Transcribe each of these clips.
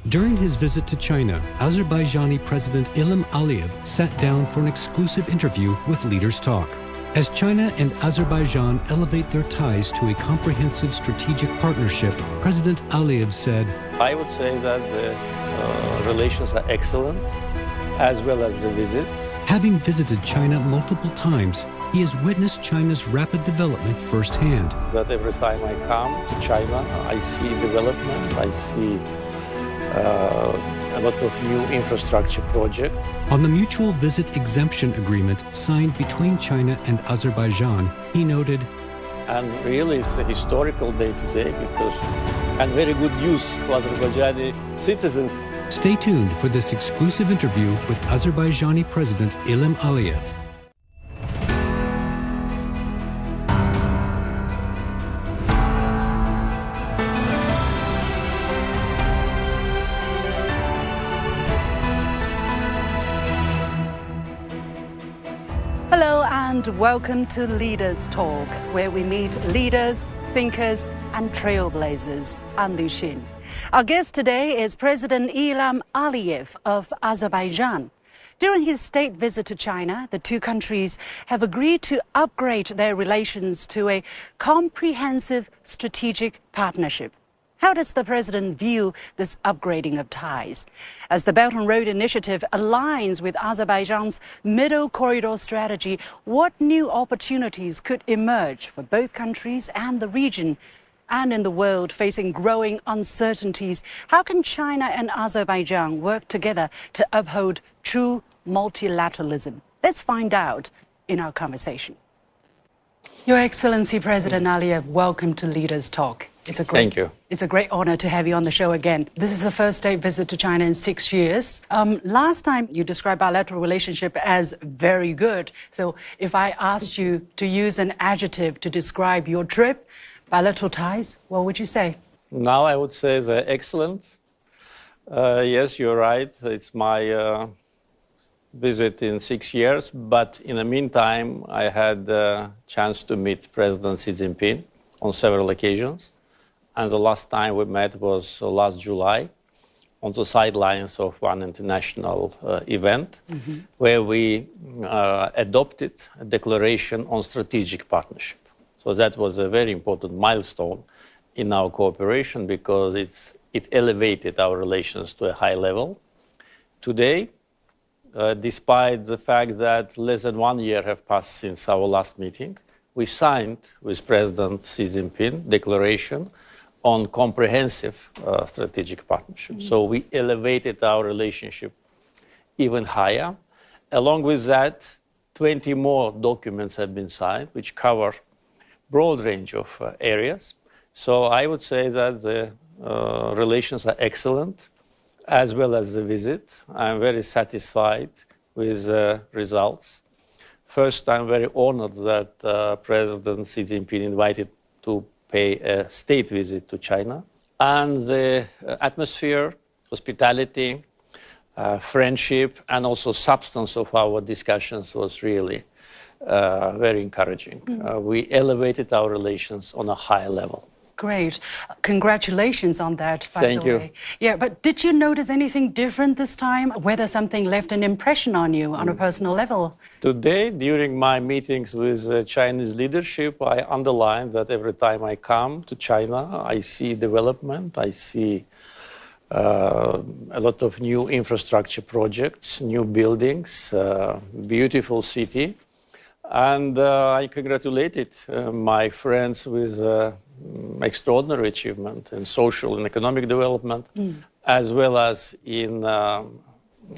During his visit to China, Azerbaijani President Ilham Aliyev sat down for an exclusive interview with Leaders Talk. As China and Azerbaijan elevate their ties to a comprehensive strategic partnership, President Aliyev said, I would say that the relations are excellent, as well as the visit. Having visited China multiple times, he has witnessed China's rapid development firsthand. That every time I come to China, I see development, I see a lot of new infrastructure projects. On the mutual visit exemption agreement signed between China and Azerbaijan, he noted, and really it's a historical day today and very good news for Azerbaijani citizens. Stay tuned for this exclusive interview with Azerbaijani President Ilham Aliyev. Hello and welcome to Leaders Talk, where we meet leaders, thinkers and trailblazers. I'm Lu Xin. Our guest today is President Ilham Aliyev of Azerbaijan. During his state visit to China, the two countries have agreed to upgrade their relations to a comprehensive strategic partnership. How does the president view this upgrading of ties? As the Belt and Road Initiative aligns with Azerbaijan's Middle Corridor strategy, what new opportunities could emerge for both countries and the region? And in the world facing growing uncertainties, how can China and Azerbaijan work together to uphold true multilateralism? Let's find out in our conversation. Your Excellency, President Aliyev, welcome to Leaders Talk. Thank you. It's a great honor to have you on the show again. This is the first state visit to China in 6 years. Last time you described bilateral relationship as very good. So if I asked you to use an adjective to describe your trip, bilateral ties, what would you say? Now I would say they're excellent. Yes, you're right. It's my visit in 6 years. But in the meantime, I had the chance to meet President Xi Jinping on several occasions. And the last time we met was last July on the sidelines of one international event where we adopted a declaration on strategic partnership. So that was a very important milestone in our cooperation because it elevated our relations to a high level. Today, despite the fact that less than 1 year have passed since our last meeting, we signed with President Xi Jinping declaration on comprehensive strategic partnership. So we elevated our relationship even higher. Along with that, 20 more documents have been signed, which cover broad range of areas. So I would say that the relations are excellent, as well as the visit. I'm very satisfied with the results. First, I'm very honored that President Xi Jinping invited to pay a state visit to China. And the atmosphere, hospitality, friendship, and also substance of our discussions was really very encouraging. We elevated our relations on a high level. Great. Congratulations on that, by Thank the you. way. Yeah, but did you notice anything different this time? Whether something left an impression on you on a personal level? Today, during my meetings with Chinese leadership, I underlined that every time I come to China, I see development, I see a lot of new infrastructure projects, new buildings, beautiful city. And I congratulated my friends with extraordinary achievement in social and economic development, as well as in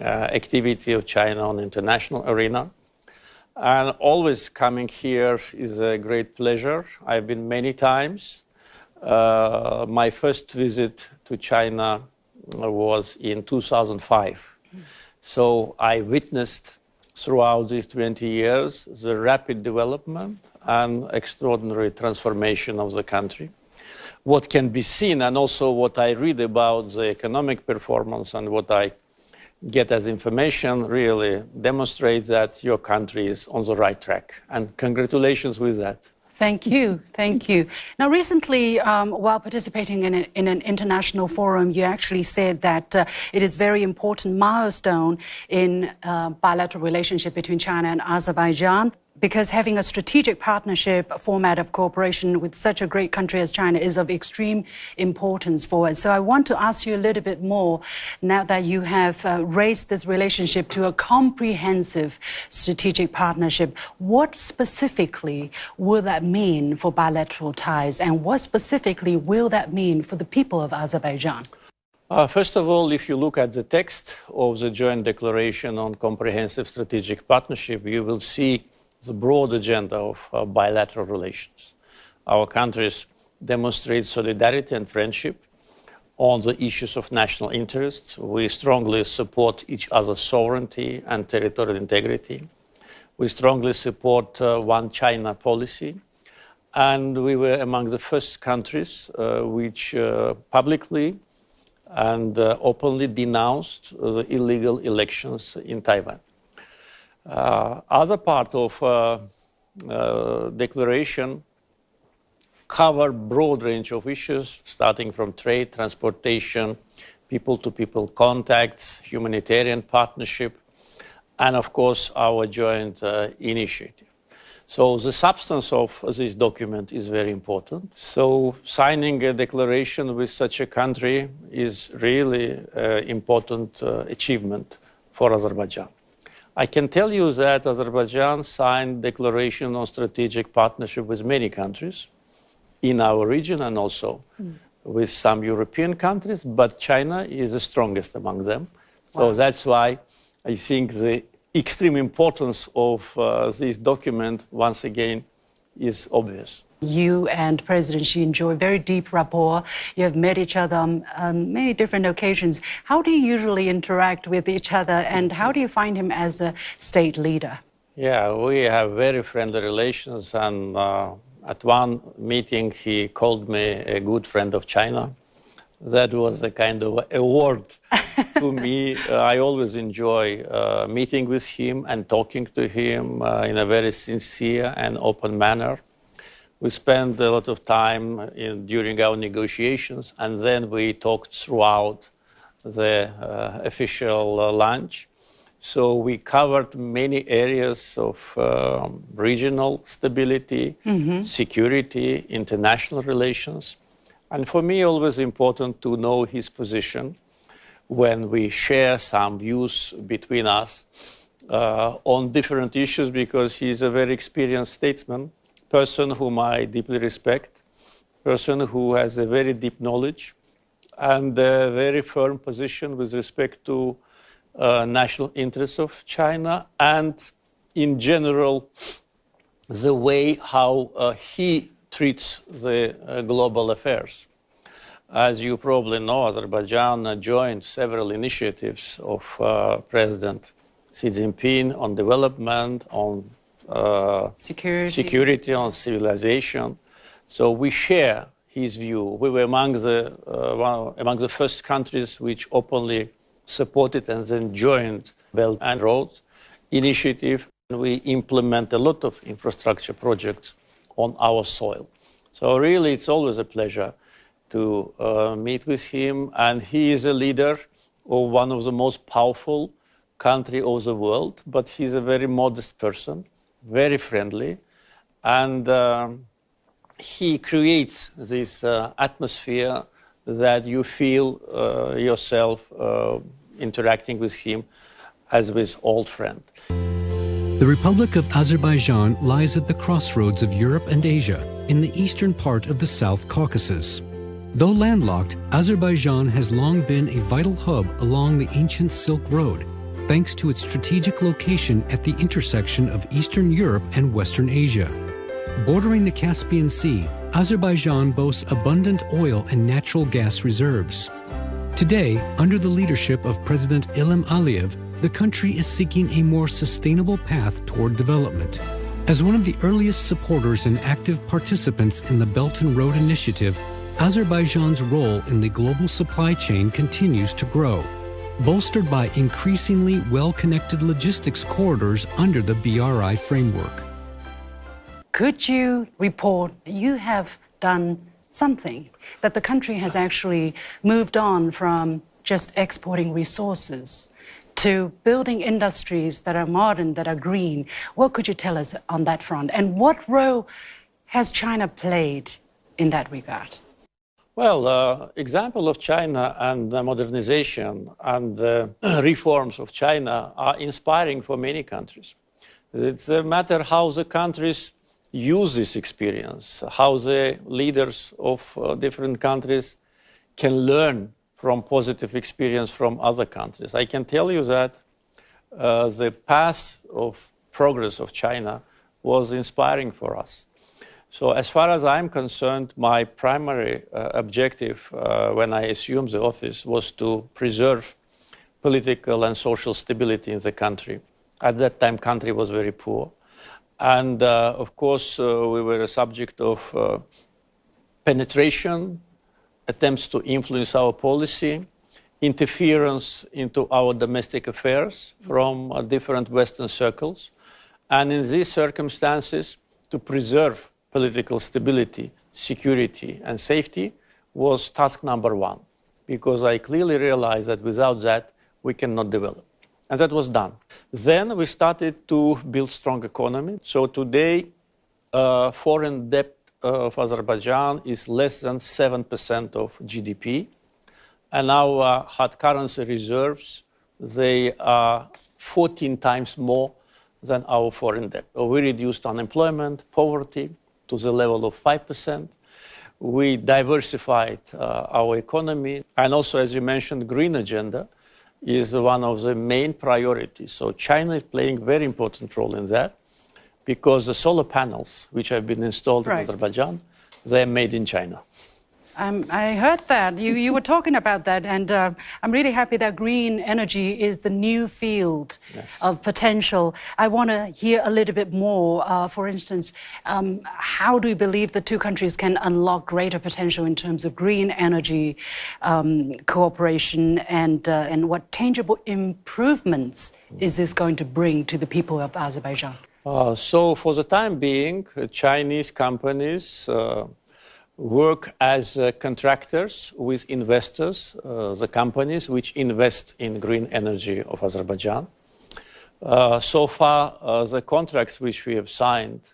activity of China on international arena. And always coming here is a great pleasure. I've been many times. My first visit to China was in 2005. So I witnessed throughout these 20 years the rapid development and extraordinary transformation of the country. What can be seen, and also what I read about the economic performance and what I get as information, really demonstrates that your country is on the right track. And congratulations with that. Thank you. Thank you. Now, recently, while participating in an international forum, you actually said that it is very important milestone in bilateral relationship between China and Azerbaijan, because having a strategic partnership format of cooperation with such a great country as China is of extreme importance for us. So I want to ask you a little bit more, now that you have raised this relationship to a comprehensive strategic partnership, what specifically will that mean for bilateral ties, and what specifically will that mean for the people of Azerbaijan? First of all, if you look at the text of the joint declaration on comprehensive strategic partnership, you will see the broad agenda of bilateral relations. Our countries demonstrate solidarity and friendship on the issues of national interests. We strongly support each other's sovereignty and territorial integrity. We strongly support one China policy. And we were among the first countries which publicly and openly denounced the illegal elections in Taiwan. Other part of declaration cover broad range of issues, starting from trade, transportation, people-to-people contacts, humanitarian partnership, and of course our joint initiative. So the substance of this document is very important. So signing a declaration with such a country is really an important achievement for Azerbaijan. I can tell you that Azerbaijan signed declaration on strategic partnership with many countries in our region and also with some European countries, but China is the strongest among them. So that's why I think the extreme importance of this document, once again, is obvious. You and President Xi enjoy very deep rapport. You have met each other on many different occasions. How do you usually interact with each other, and how do you find him as a state leader? Yeah, we have very friendly relations, and at one meeting he called me a good friend of China. That was a kind of award to me. I always enjoy meeting with him and talking to him in a very sincere and open manner. We spent a lot of time during our negotiations, and then we talked throughout the official lunch. So we covered many areas of regional stability, security, international relations. And for me, always important to know his position when we share some views between us on different issues, because he's a very experienced statesman, person whom I deeply respect, person who has a very deep knowledge and a very firm position with respect to national interests of China and, in general, the way how he treats the global affairs. As you probably know, Azerbaijan joined several initiatives of President Xi Jinping on development, on security, on civilization. So we share his view. We were among the first countries which openly supported and then joined Belt and Road Initiative. We implement a lot of infrastructure projects on our soil. So really, it's always a pleasure to meet with him. And he is a leader of one of the most powerful countries of the world, but he's a very modest person, very friendly, and he creates this atmosphere that you feel yourself interacting with him as with old friend. The Republic of Azerbaijan lies at the crossroads of Europe and Asia, in the eastern part of the South Caucasus. Though landlocked, Azerbaijan has long been a vital hub along the ancient Silk Road, thanks to its strategic location at the intersection of Eastern Europe and Western Asia. Bordering the Caspian Sea, Azerbaijan boasts abundant oil and natural gas reserves. Today, under the leadership of President Ilham Aliyev, the country is seeking a more sustainable path toward development. As one of the earliest supporters and active participants in the Belt and Road Initiative, Azerbaijan's role in the global supply chain continues to grow, bolstered by increasingly well-connected logistics corridors under the BRI framework. Could you report you have done something, that the country has actually moved on from just exporting resources to building industries that are modern, that are green? What could you tell us on that front? And what role has China played in that regard? Well, example of China and the modernization and the reforms of China are inspiring for many countries. It's a matter how the countries use this experience, how the leaders of different countries can learn from positive experience from other countries. I can tell you that the path of progress of China was inspiring for us. So as far as I'm concerned, my primary objective when I assumed the office was to preserve political and social stability in the country. At that time, country was very poor. And of course, we were a subject of penetration, attempts to influence our policy, interference into our domestic affairs from different Western circles. And in these circumstances, to preserve political stability, security, and safety was task number one, because I clearly realized that without that, we cannot develop. And that was done. Then we started to build strong economy. So today, foreign debt of Azerbaijan is less than 7% of GDP. And our hard currency reserves, they are 14 times more than our foreign debt. So we reduced unemployment, poverty to the level of 5%. We diversified our economy. And also, as you mentioned, green agenda is one of the main priorities. So China is playing a very important role in that, because the solar panels which have been installed in Azerbaijan, they're made in China. I heard that. You were talking about that, and I'm really happy that green energy is the new field of potential. I want to hear a little bit more. For instance, how do you believe the two countries can unlock greater potential in terms of green energy cooperation, and what tangible improvements is this going to bring to the people of Azerbaijan? So for the time being, Chinese companies work as contractors with investors, the companies which invest in green energy of Azerbaijan. So far, the contracts which we have signed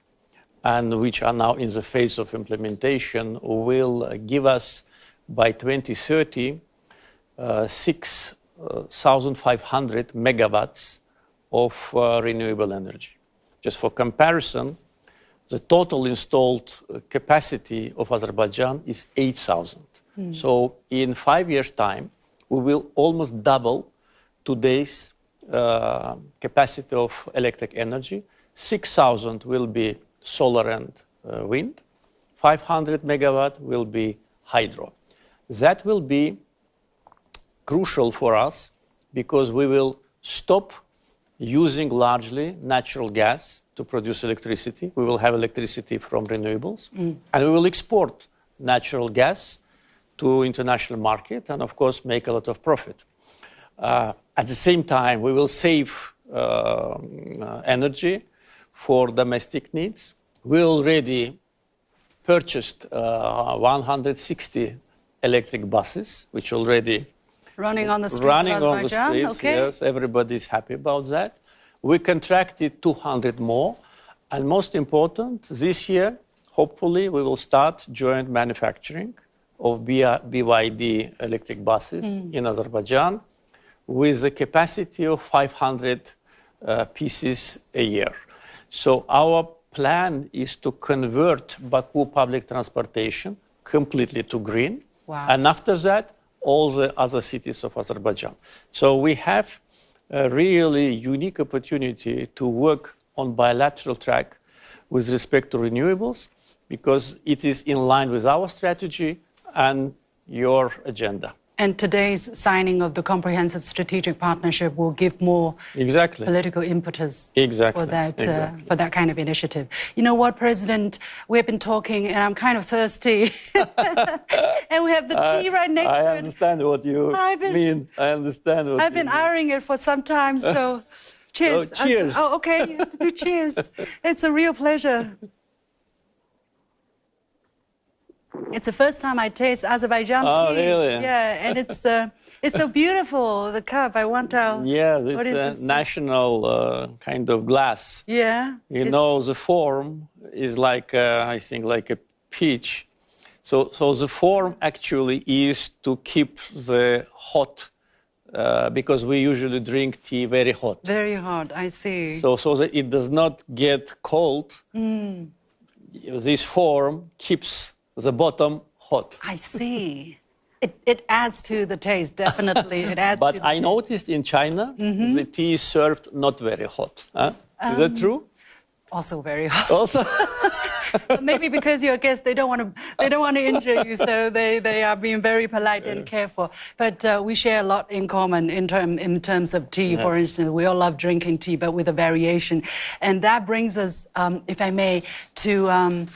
and which are now in the phase of implementation will give us by 2030 6,500 megawatts of renewable energy. Just for comparison, the total installed capacity of Azerbaijan is 8,000. So in 5 years' time, we will almost double today's capacity of electric energy. 6,000 will be solar and wind. 500 megawatt will be hydro. That will be crucial for us, because we will stop using largely natural gas to produce electricity. We will have electricity from renewables, and we will export natural gas to international market and, of course, make a lot of profit. At the same time, we will save energy for domestic needs. We already purchased 160 electric buses, which already running on the streets of Azerbaijan. Yes, everybody's happy about that. We contracted 200 more, and most important, this year, hopefully, we will start joint manufacturing of BYD electric buses in Azerbaijan with a capacity of 500 pieces a year. So our plan is to convert Baku public transportation completely to green, and after that, all the other cities of Azerbaijan. So we have a really unique opportunity to work on bilateral track with respect to renewables, because it is in line with our strategy and your agenda. And today's signing of the Comprehensive Strategic Partnership will give more political impetus for that kind of initiative. You know what, President? We've been talking, and I'm kind of thirsty. And we have the tea right next to it. I understand what you mean. I understand what I've been eyeing it for some time, so cheers. Oh, cheers. Okay, you have to do cheers. It's a real pleasure. It's the first time I taste Azerbaijan tea. Oh, really? Yeah, and it's so beautiful, the cup. I want to... Yeah, it's a national kind of glass. Yeah. You know, the form is like, I think, like a peach. So the form actually is to keep the hot, because we usually drink tea very hot. Very hot, I see. So that it does not get cold. This form keeps the bottom hot. I see. It adds to the taste, definitely. It adds. But to I noticed in China, the tea is served not very hot. Huh? Is that true? Also very hot. Also, Maybe because you're a guest, they don't want to injure you, so they are being very polite and careful. But we share a lot in common in terms of tea. Yes. For instance, we all love drinking tea, but with a variation, and that brings us, if I may, to.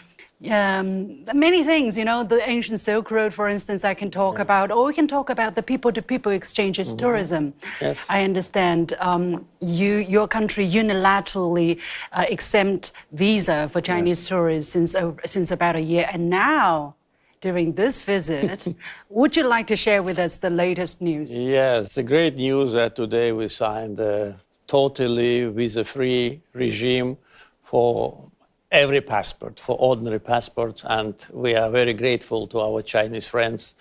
Many things, you know, the ancient Silk Road, for instance, I can talk about, or we can talk about the people-to-people exchanges, tourism. Yes. I understand your country unilaterally exempt visa for Chinese tourists since about a year, and now, during this visit, would you like to share with us the latest news? Yes, it's a great news that today we signed a totally visa-free regime for every passport, for ordinary passports, and we are very grateful to our Chinese friends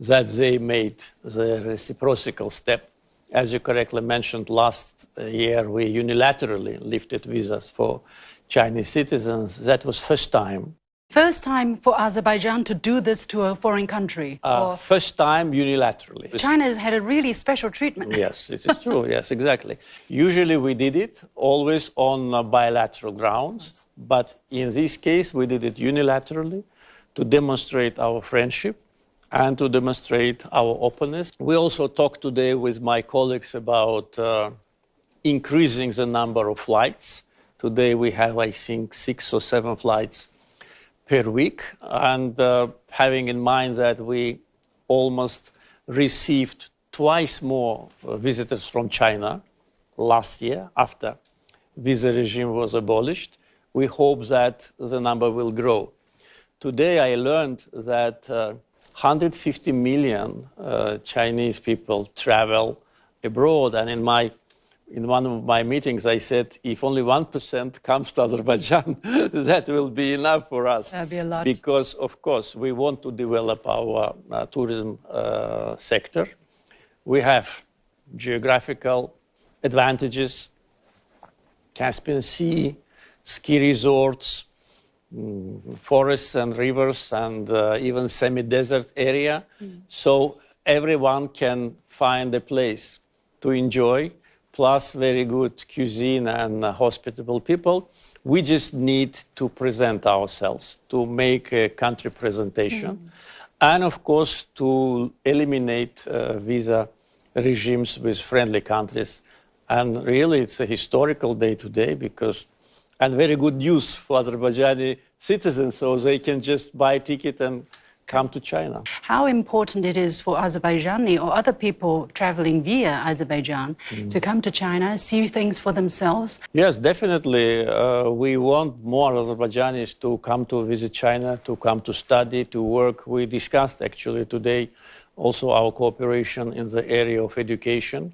that they made the reciprocal step. As you correctly mentioned, last year we unilaterally lifted visas for Chinese citizens. That was first time. First time for Azerbaijan to do this to a foreign country? First time unilaterally. China has had a really special treatment. Yes, it is true. Yes, exactly. Usually we did it always on bilateral grounds, but in this case we did it unilaterally to demonstrate our friendship and to demonstrate our openness. We also talked today with my colleagues about increasing the number of flights. Today we have, I think, 6 or 7 flights per week, and having in mind that we almost received twice more visitors from China last year after visa regime was abolished, we hope that the number will grow. Today I learned that 150 million Chinese people travel abroad, and in one of my meetings, I said, if only 1% comes to Azerbaijan, that will be enough for us. That'd be a lot. Because, of course, we want to develop our tourism sector. We have geographical advantages, Caspian Sea, ski resorts, forests and rivers, and even semi-desert area. So everyone can find a place to enjoy, plus very good cuisine and hospitable people. We just need to present ourselves, to make a country presentation, and of course to eliminate visa regimes with friendly countries. And really it's a historical day today, because, and very good news for Azerbaijani citizens, so they can just buy a ticket and come to China. How important it is for Azerbaijani or other people traveling via Azerbaijan to come to China, see things for themselves? Yes, definitely. We want more Azerbaijanis to come to visit China, to come to study, to work. We discussed actually today also our cooperation in the area of education.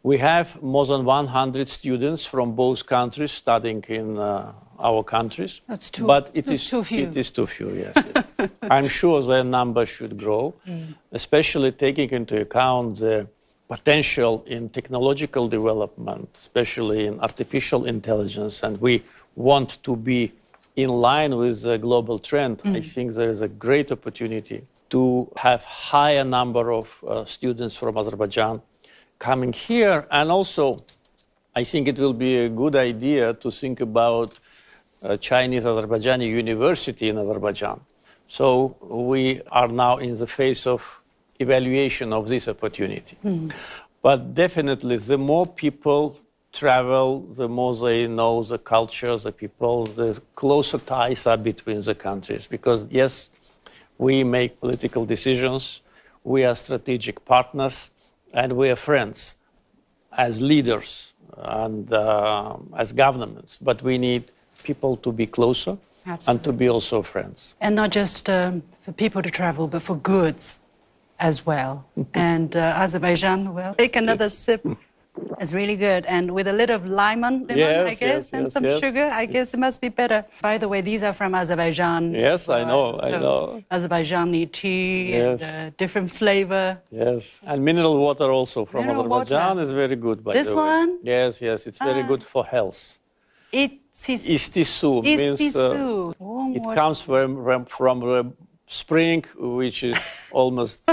We have more than 100 students from both countries studying in our countries. That's too, but it that's is too few. It is too few, yes. Yes. I'm sure their number should grow, especially taking into account the potential in technological development, especially in artificial intelligence. And we want to be in line with the global trend. I think there is a great opportunity to have higher number of students from Azerbaijan coming here. And also, I think it will be a good idea to think about Chinese Azerbaijani University in Azerbaijan. So we are now in the phase of evaluation of this opportunity. But definitely, the more people travel, the more they know the culture, the people, the closer ties are between the countries. Because yes, we make political decisions, we are strategic partners, and we are friends as leaders and as governments. But we need people to be closer. and to be also friends. And not just for people to travel, but for goods as well. And Azerbaijan, well, take another sip. It's really good. And with a little lemon, I guess, and some sugar, I guess it must be better. By the way, these are from Azerbaijan. Yes, I know. Azerbaijani tea and different flavor. Yes, and mineral water also from Azerbaijan is very good, by the way. This one? Yes, it's very good for health. İstisu means it comes from the spring, which is almost...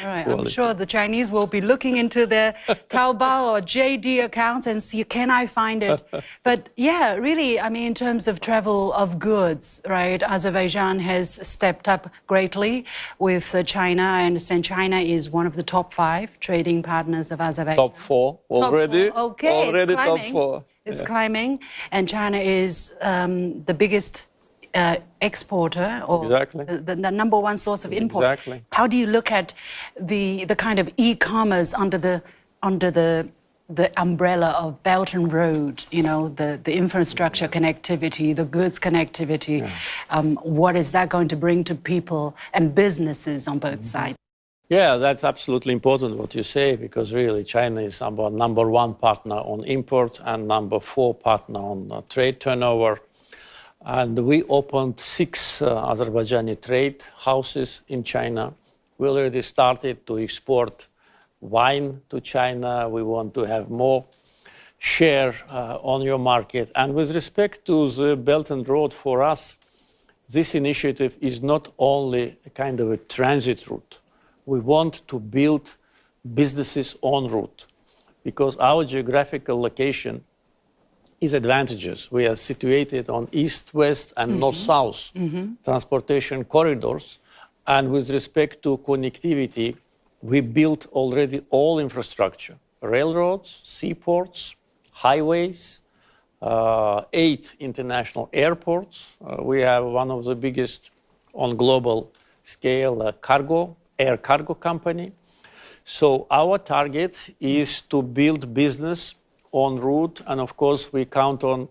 Right, I'm sure the Chinese will be looking into their Taobao or JD accounts and see, can I find it? But yeah, really, I mean, in terms of travel of goods, right, Azerbaijan has stepped up greatly with China. I understand China is one of the top 5 trading partners of Azerbaijan. Top 4 already. Top 4. Okay, already top 4. It's climbing, and China is the biggest exporter, or the number 1 source of import. Exactly. How do you look at the kind of e-commerce under the umbrella of Belt and Road? You know, the infrastructure connectivity, the goods connectivity. Yeah. What is that going to bring to people and businesses on both sides? Yeah, that's absolutely important what you say, because really China is number 1 partner on import and number 4 partner on trade turnover. And we opened 6 Azerbaijani trade houses in China. We already started to export wine to China. We want to have more share on your market. And with respect to the Belt and Road, for us, this initiative is not only a kind of a transit route. We want to build businesses en route, because our geographical location is advantageous. We are situated on east-west and north-south transportation corridors. And with respect to connectivity, we built already all infrastructure: railroads, seaports, highways, 8 international airports. We have one of the biggest on global scale air cargo company. So our target is to build business en route, and of course we count on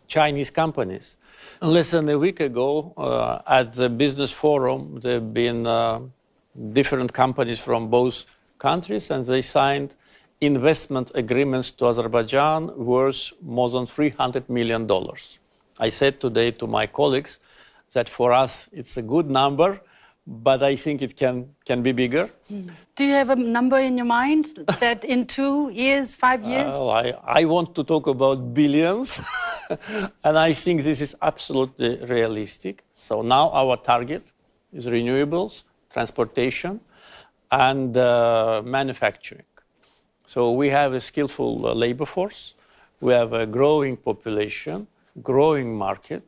Chinese companies. Less than a week ago, at the business forum, there have been different companies from both countries, and they signed investment agreements to Azerbaijan worth more than $300 million. I said today to my colleagues that for us it's a good number, but I think it can be bigger. Do you have a number in your mind that in 2 years, 5 years? I want to talk about billions, and I think this is absolutely realistic. So now our target is renewables, transportation, and manufacturing. So we have a skillful labor force, we have a growing population, growing market.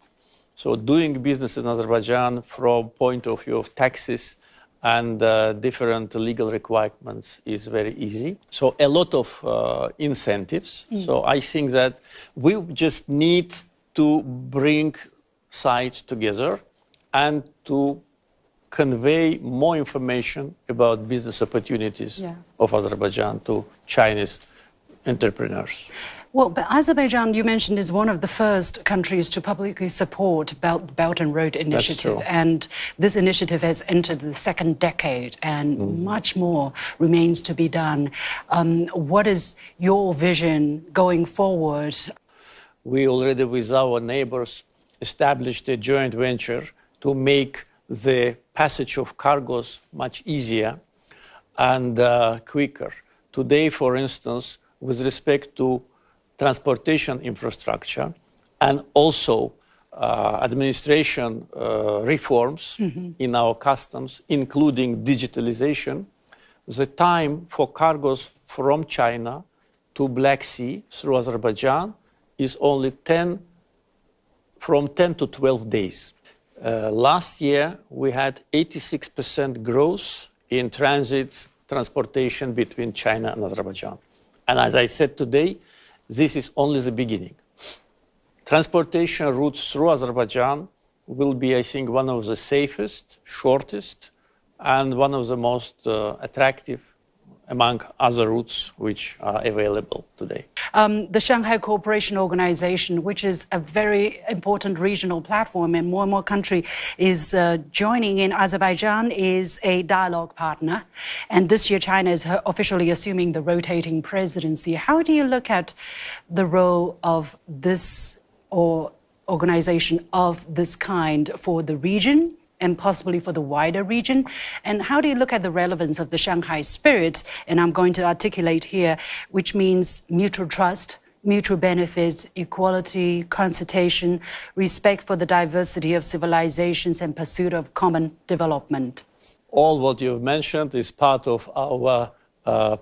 So doing business in Azerbaijan from point of view of taxes and different legal requirements is very easy. So a lot of incentives. So I think that we just need to bring sides together and to convey more information about business opportunities of Azerbaijan to Chinese entrepreneurs. Well, but Azerbaijan, you mentioned, is one of the first countries to publicly support Belt and Road Initiative. That's true. And this initiative has entered the 2nd decade, and much more remains to be done. What is your vision going forward? We already, with our neighbors, established a joint venture to make the passage of cargoes much easier and quicker. Today, for instance, with respect to transportation infrastructure and also administration reforms in our customs, including digitalization, the time for cargoes from China to Black Sea through Azerbaijan is only from 10 to 12 days. Last year, we had 86% growth in transit transportation between China and Azerbaijan. And as I said today, this is only the beginning. Transportation routes through Azerbaijan will be, I think, one of the safest, shortest, and one of the most attractive among other routes which are available today. The Shanghai Cooperation Organization, which is a very important regional platform, and more country is joining in. Azerbaijan is a dialogue partner, and this year China is officially assuming the rotating presidency. How do you look at the role of this organization of this kind for the region and possibly for the wider region? And how do you look at the relevance of the Shanghai spirit? And I'm going to articulate here, which means mutual trust, mutual benefit, equality, consultation, respect for the diversity of civilizations, and pursuit of common development. All what you've mentioned is part of our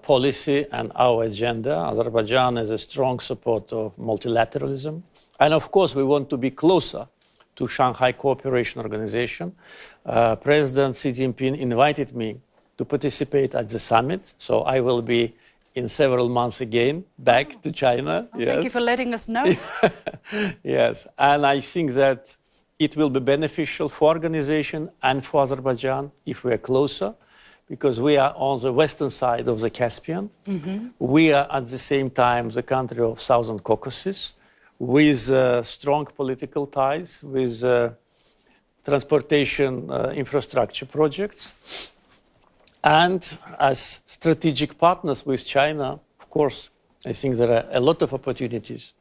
policy and our agenda. Azerbaijan is a strong supporter of multilateralism. And of course, we want to be closer to Shanghai Cooperation Organization. President Xi Jinping invited me to participate at the summit, so I will be in several months again back to China. Yes. Thank you for letting us know. Yes, and I think that it will be beneficial for organization and for Azerbaijan if we are closer, because we are on the western side of the Caspian. Mm-hmm. We are at the same time the country of Southern Caucasus, with strong political ties, with transportation infrastructure projects. And as strategic partners with China, of course, I think there are a lot of opportunities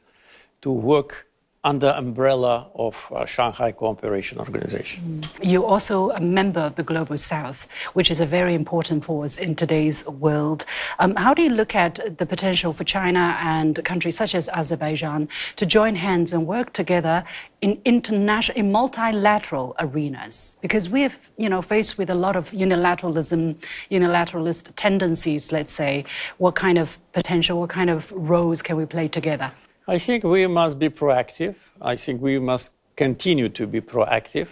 to work under umbrella of Shanghai Cooperation Organization. You're also a member of the Global South, which is a very important force in today's world. How do you look at the potential for China and countries such as Azerbaijan to join hands and work together in multilateral arenas? Because we have, faced with a lot of unilateralist tendencies, let's say. What kind of potential, what kind of roles can we play together? I think we must be proactive. I think we must continue to be proactive.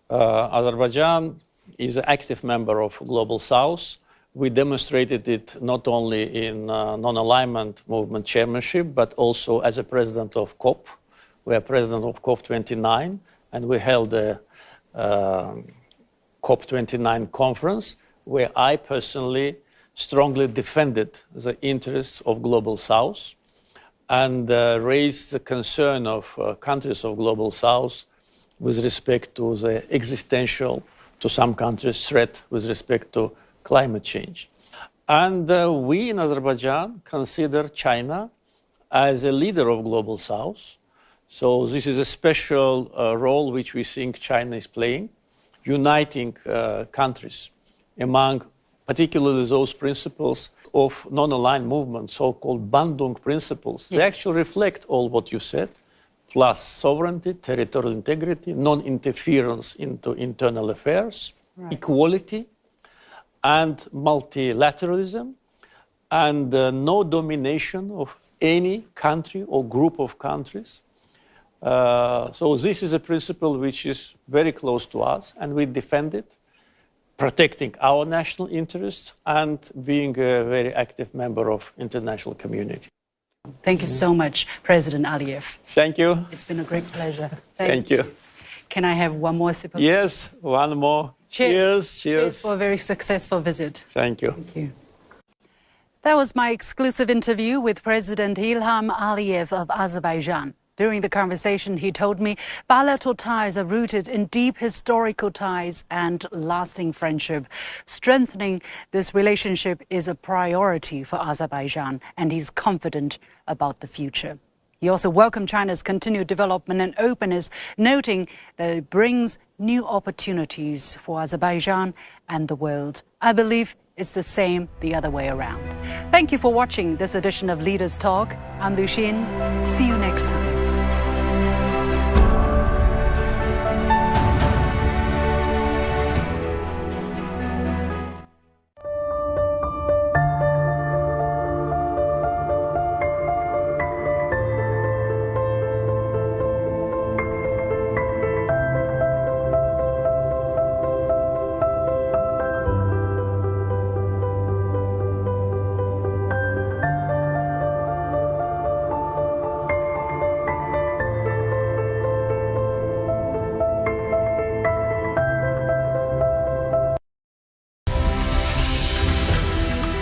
Azerbaijan is an active member of Global South. We demonstrated it not only in non-alignment movement chairmanship, but also as a president of COP. We are president of COP29, and we held a COP29 conference where I personally strongly defended the interests of Global South and raised the concern of countries of Global South with respect to the existential, to some countries, threat with respect to climate change. And we in Azerbaijan consider China as a leader of Global South. So this is a special role which we think China is playing, uniting countries among particularly those principles of non-aligned movement, so-called Bandung principles. Yes. They actually reflect all what you said, plus sovereignty, territorial integrity, non-interference into internal affairs, right, equality, and multilateralism, and no domination of any country or group of countries. So this is a principle which is very close to us, and we defend it, protecting our national interests and being a very active member of international community. Thank you so much, President Aliyev. Thank you. It's been a great pleasure. Thank you. Can I have one more sip of Yes, one more. Cheers. Cheers. Cheers for a very successful visit. Thank you. Thank you. That was my exclusive interview with President Ilham Aliyev of Azerbaijan. During the conversation, he told me bilateral ties are rooted in deep historical ties and lasting friendship. Strengthening this relationship is a priority for Azerbaijan, and he's confident about the future. He also welcomed China's continued development and openness, noting that it brings new opportunities for Azerbaijan and the world. I believe it's the same the other way around. Thank you for watching this edition of Leaders Talk. I'm Lu Xin. See you next time.